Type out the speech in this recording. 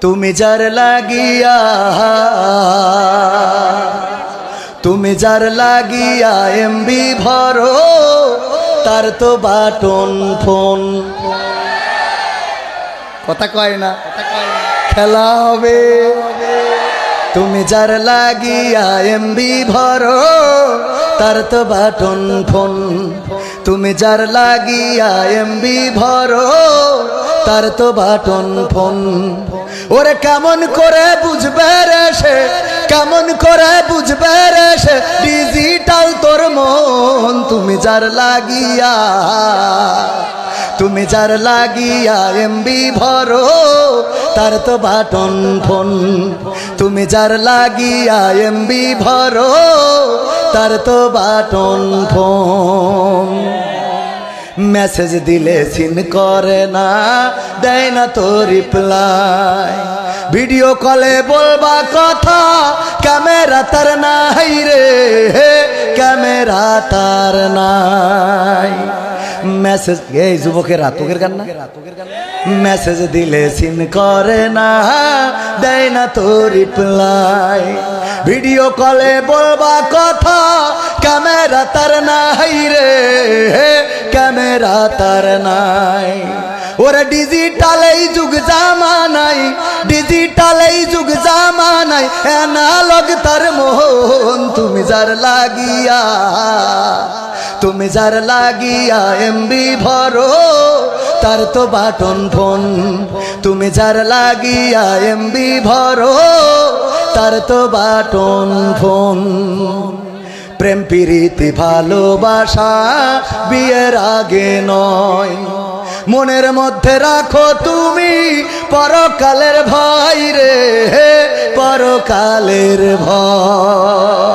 তুমি যার লাগিয়া, তুমি যার লাগিয়া এমবি ভরো, তার তো বাটন ফোন। কথা কয় না, খেলা হবে। তুমি যার লাগিয়া এমবি ভরো, তার তো বাটন ফোন। তুমি যার লাগিয়া এমবি ভরো, তার তো বাটন ফোন। ওরে কেমন করে বুঝবে রে সে, কেমন করে বুঝবে রে সে ডিজিটাল তোর মন। তুমি যার লাগিয়া, তুমি যার লাগিয়া এমবি ভরো, তার তো বাটন ফোন। তুমি যার লাগিয়া এমবি ভরো, তার তো বাটন ফোন। মেসেজ দিলে সিন করে না, দেয় না তো রিপ্লাই। ভিডিও কলে বলবা কথা, ক্যামেরা তার নাই রে, ক্যামেরা তার নাই। মেসেজ, এই যুবকেরা তোকের গান না, মেসেজ দিলে সিন করে না, দেয় না তো রিপ্লাই। ভিডিও কলে বলবা কথা, ক্যামেরা তার নাই রে, ক্যামেরা তার নাই। ওরে ডিজিটাল এই যুগ জামানাই, ডিজিটাল এই যুগ জামানাই, অ্যানালগ তার মোহন। তুমি যার লাগিয়া, তুমি যার লাগিয়া এমবি ভরো, তার তো বাটন ফোন। তুমি যার লাগিয়া এমবি ভরো, তার তো বাটন ফোন। প্রেম প্রীতি ভালোবাসা বিয়ের আগে নয়, মনের মধ্যে রাখো তুমি পরকালের ভয় রে, পরকালের ভয়।